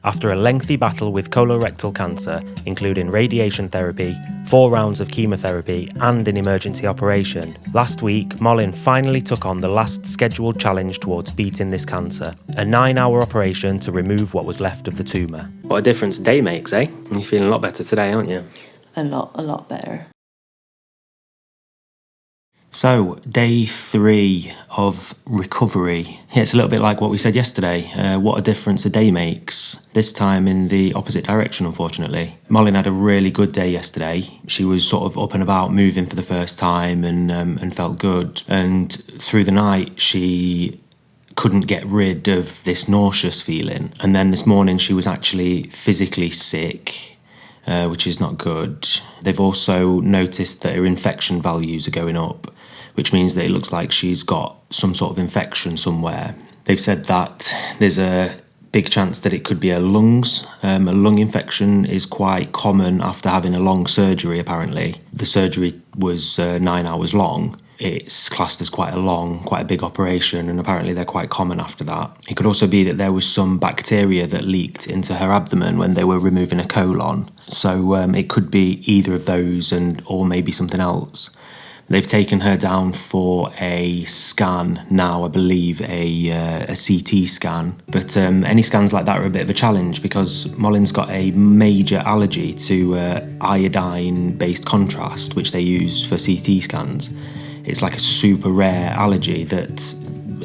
After a lengthy battle with colorectal cancer, including radiation therapy, 4 rounds of chemotherapy and an emergency operation, last week Malin finally took on the last scheduled challenge towards beating this cancer, a 9-hour operation to remove what was left of the tumour. What a difference a day makes, eh? You're feeling a lot better today, aren't you? A lot better. So, day 3 of recovery. Yeah, it's a little bit like what we said yesterday. What a difference a day makes. This time in the opposite direction, unfortunately. Malin had a really good day yesterday. She was sort of up and about, moving for the first time and felt good. And through the night, she couldn't get rid of this nauseous feeling. And then this morning, she was actually physically sick, which is not good. They've also noticed that her infection values are going up, which means that it looks like she's got some sort of infection somewhere. They've said that there's a big chance that it could be her lungs. A lung infection is quite common after having a long surgery, apparently. The surgery was 9 hours long. It's classed as quite a big operation, and apparently they're quite common after that. It could also be that there was some bacteria that leaked into her abdomen when they were removing a colon. So it could be either of those or maybe something else. They've taken her down for a scan now, I believe a CT scan. But any scans like that are a bit of a challenge because Malin's got a major allergy to iodine-based contrast, which they use for CT scans. It's like a super rare allergy that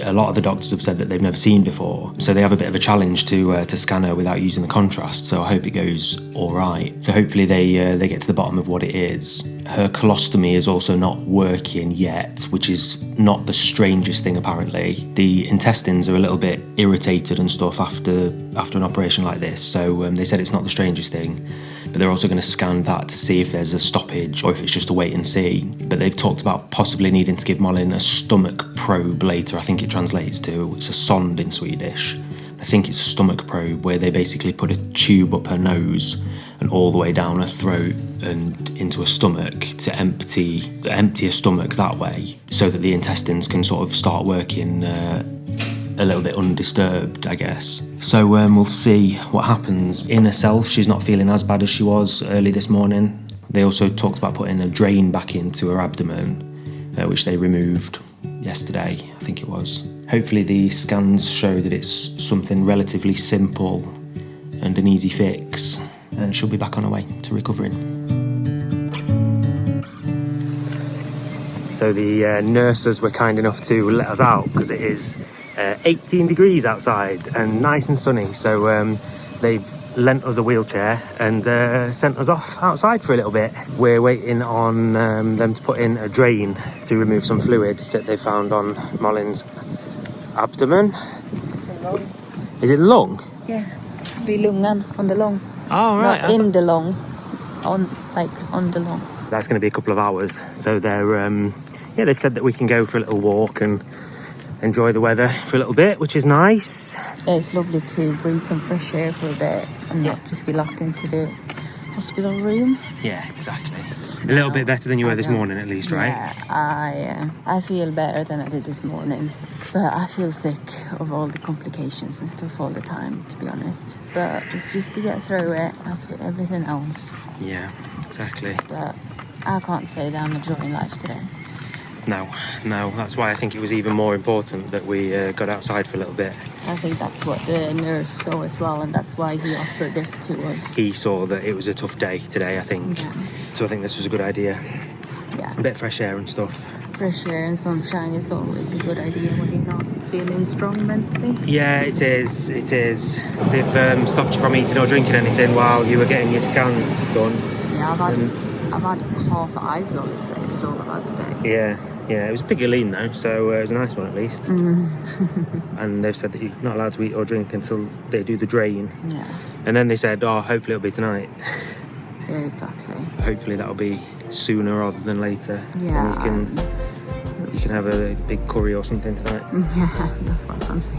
a lot of the doctors have said that they've never seen before. So they have a bit of a challenge to scan her without using the contrast. So I hope it goes all right. So hopefully they get to the bottom of what it is. Her colostomy is also not working yet, which is not the strangest thing apparently. The intestines are a little bit irritated and stuff after an operation like this. So they said it's not the strangest thing. But they're also going to scan that to see if there's a stoppage or if it's just a wait and see. But they've talked about possibly needing to give Malin a stomach probe later. I think it translates to, it's a sond in Swedish. I think it's a stomach probe where they basically put a tube up her nose and all the way down her throat and into her stomach to empty her stomach that way so that the intestines can sort of start working a little bit undisturbed, I guess. So we'll see what happens. In herself, she's not feeling as bad as she was early this morning. They also talked about putting a drain back into her abdomen, which they removed yesterday, I think it was. Hopefully the scans show that it's something relatively simple and an easy fix, and she'll be back on her way to recovering. So the nurses were kind enough to let us out because it is 18 degrees outside and nice and sunny, so they've lent us a wheelchair and sent us off outside for a little bit. We're waiting on them to put in a drain to remove some fluid that they found on Malin's abdomen. Is it lung? Yeah, be lungan, on the lung. Oh right. Not in the lung, on the lung. That's going to be a couple of hours, so they're they've said that we can go for a little walk and enjoy the weather for a little bit, which is nice. It's lovely to breathe some fresh air for a bit and not just be locked into the hospital room. Yeah, exactly. A little bit better than you were this morning, at least, right? Yeah, I feel better than I did this morning, but I feel sick of all the complications and stuff all the time, to be honest. But it's just to get through it, as with everything else. Yeah, exactly. But I can't say that I'm enjoying life today. No, that's why I think it was even more important that we got outside for a little bit. I think that's what the nurse saw as well, and that's why he offered this to us. He saw that it was a tough day today, I think. Yeah. So I think this was a good idea. Yeah. A bit of fresh air and stuff. Fresh air and sunshine is always a good idea when you're not feeling strong mentally. Yeah, it is. They've stopped you from eating or drinking anything while you were getting your scan done. Yeah, I've had half an ice lolly today. That's all I've had today. Yeah, it was a pig lean though, so it was a nice one at least. And they've said that you're not allowed to eat or drink until they do the drain. Yeah. And then they said, hopefully it'll be tonight. Yeah, exactly. Hopefully that'll be sooner rather than later. Yeah. And you can have a big curry or something tonight. Yeah, that's what I fancy.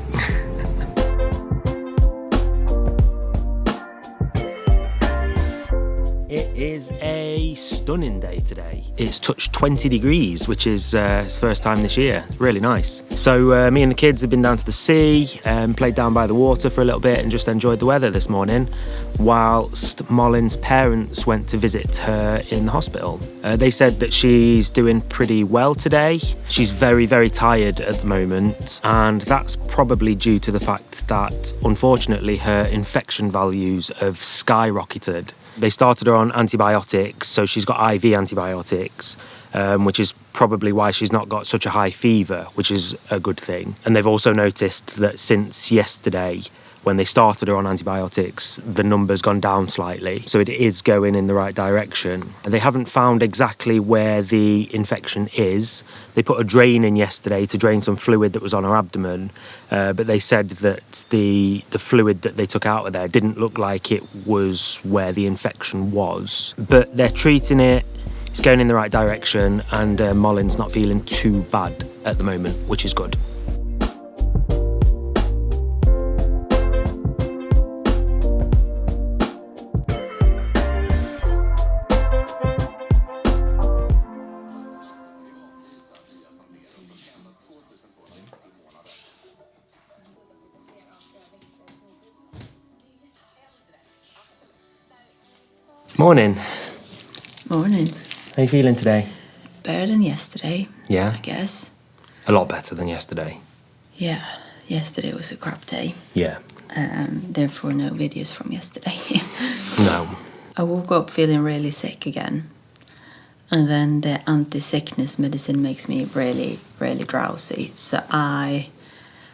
It is a stunning day today. It's touched 20 degrees, which is first time this year. Really nice. So me and the kids have been down to the sea, played down by the water for a little bit and just enjoyed the weather this morning, whilst Malin's parents went to visit her in the hospital. They said that she's doing pretty well today. She's very, very tired at the moment, and that's probably due to the fact that, unfortunately, her infection values have skyrocketed. They started her on antibiotics, so she's got IV antibiotics, which is probably why she's not got such a high fever, which is a good thing. And they've also noticed that since yesterday, when they started her on antibiotics, the number's gone down slightly. So it is going in the right direction. And they haven't found exactly where the infection is. They put a drain in yesterday to drain some fluid that was on her abdomen. But they said that the fluid that they took out of there didn't look like it was where the infection was. But they're treating it. It's going in the right direction. And Malin's not feeling too bad at the moment, which is good. Morning. Morning. How are you feeling today? Better than yesterday. Yeah? I guess. A lot better than yesterday. Yeah. Yesterday was a crap day. Yeah. Therefore, no videos from yesterday. No. I woke up feeling really sick again. And then the anti-sickness medicine makes me really, really drowsy. So my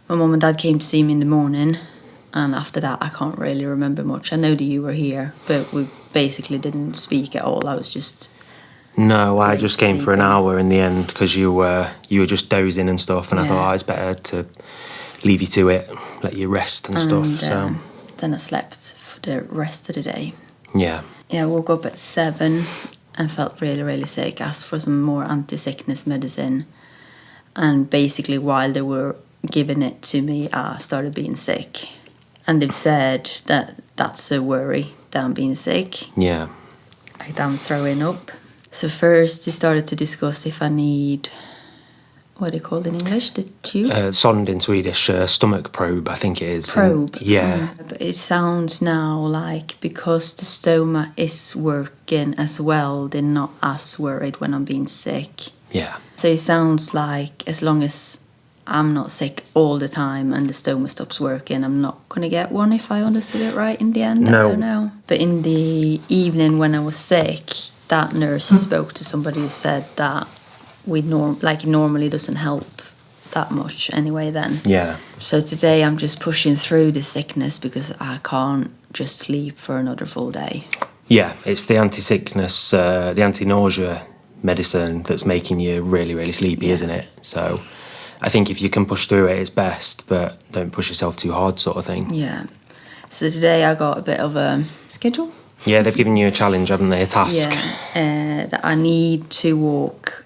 mum and dad came to see me in the morning. And after that, I can't really remember much. I know that you were here, but we basically didn't speak at all. I was just... No, I just came for an hour in the end because you were just dozing and stuff, and I thought it's better to leave you to it, let you rest and stuff. So then I slept for the rest of the day. Yeah. Yeah, I woke up at 7 and felt really, really sick. Asked for some more anti-sickness medicine, and basically while they were giving it to me, I started being sick. And they've said that that's a worry, that I'm being sick. Yeah. Like I'm throwing up. So first they started to discuss if I need, what are they called in English? The tube? Sond in Swedish, stomach probe, I think it is. Probe. Yeah. But it sounds now like because the stoma is working as well, they're not as worried when I'm being sick. Yeah. So it sounds like as long as I'm not sick all the time and the stoma stops working, I'm not going to get one, if I understood it right in the end. No. I don't know. But in the evening when I was sick, that nurse spoke to somebody who said that normally doesn't help that much anyway then. Yeah. So today I'm just pushing through the sickness because I can't just sleep for another full day. Yeah, it's the anti-sickness, the anti-nausea medicine that's making you really, really sleepy, isn't it? So I think if you can push through it, it's best, but don't push yourself too hard, sort of thing. Yeah. So today I got a bit of a schedule. Yeah, they've given you a challenge, haven't they? A task. Yeah. That I need to walk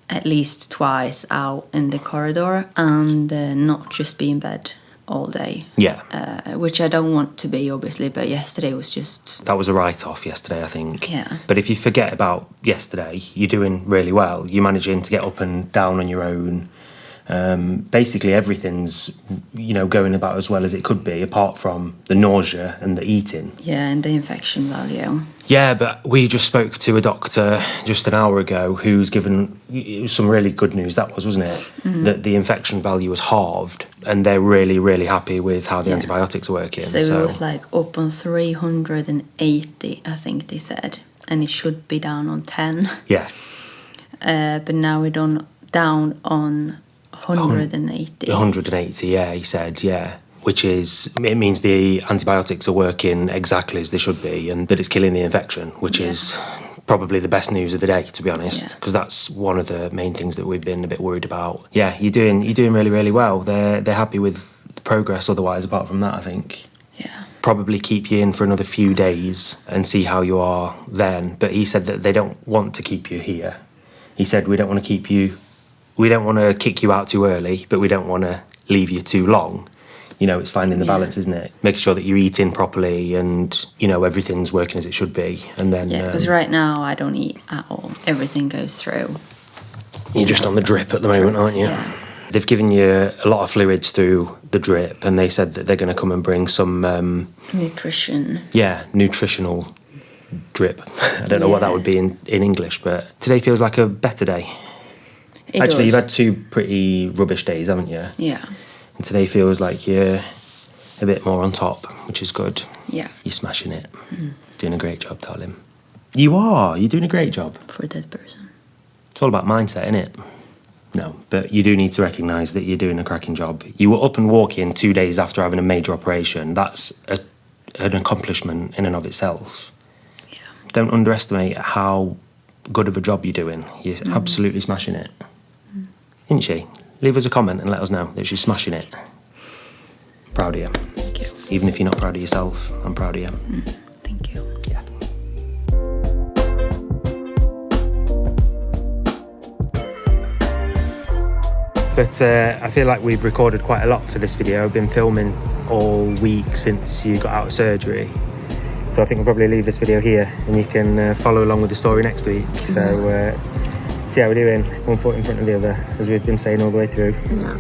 at least twice out in the corridor and not just be in bed all day. Yeah. Which I don't want to be, obviously, but yesterday was just... That was a write-off yesterday, I think. Yeah. But if you forget about yesterday, you're doing really well. You're managing to get up and down on your own. Basically everything's, going about as well as it could be, apart from the nausea and the eating. Yeah, and the infection value. Yeah, but we just spoke to a doctor just an hour ago who's given some really good news, that was, wasn't it? Mm-hmm. That the infection value was halved, and they're really, really happy with how the antibiotics are working. So it was like up on 380, I think they said, and it should be down on 10. Yeah. But now we're down on 180. 180, yeah, he said, yeah. Which is, it means the antibiotics are working exactly as they should be and that it's killing the infection, which is probably the best news of the day, to be honest, because that's one of the main things that we've been a bit worried about. Yeah, you're doing really, really well. They're happy with the progress otherwise, apart from that, I think. Yeah. Probably keep you in for another few days and see how you are then. But he said that they don't want to keep you here. He said, we don't want to kick you out too early, but we don't want to leave you too long. You know, it's finding the Yeah. balance, isn't it? Making sure that you're eating properly and, you know, everything's working as it should be. And then Yeah, because right now I don't eat at all. Everything goes through. you're just on the drip at the moment, aren't you? Yeah. They've given you a lot of fluids through the drip, and they said that they're going to come and bring some, Nutrition. nutritional drip. I don't know what that Yeah. would be in English, but today feels like a better day. It Actually, does. you've had 2 pretty rubbish days, haven't you? Yeah. And today feels like you're a bit more on top, which is good. Yeah. You're smashing it. Doing a great job, darling. You are. You're doing a great job. For a dead person. It's all about mindset, isn't it? No, but you do need to recognise that you're doing a cracking job. You were up and walking 2 days after having a major operation. That's an accomplishment in and of itself. Yeah. Don't underestimate how good of a job you're doing. You're absolutely smashing it. Isn't she? Leave us a comment and let us know that she's smashing it. Proud of you. Thank you. Even if you're not proud of yourself, I'm proud of you. Thank you. Yeah. But I feel like we've recorded quite a lot for this video. I've been filming all week since you got out of surgery. So I think we'll probably leave this video here and you can follow along with the story next week. So see how we're doing, one foot in front of the other, as we've been saying all the way through. Yeah.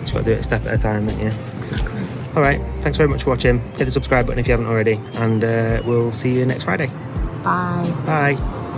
Just got to do it a step at a time, haven't you? Exactly. All right, thanks very much for watching. Hit the subscribe button if you haven't already, and we'll see you next Friday. Bye. Bye.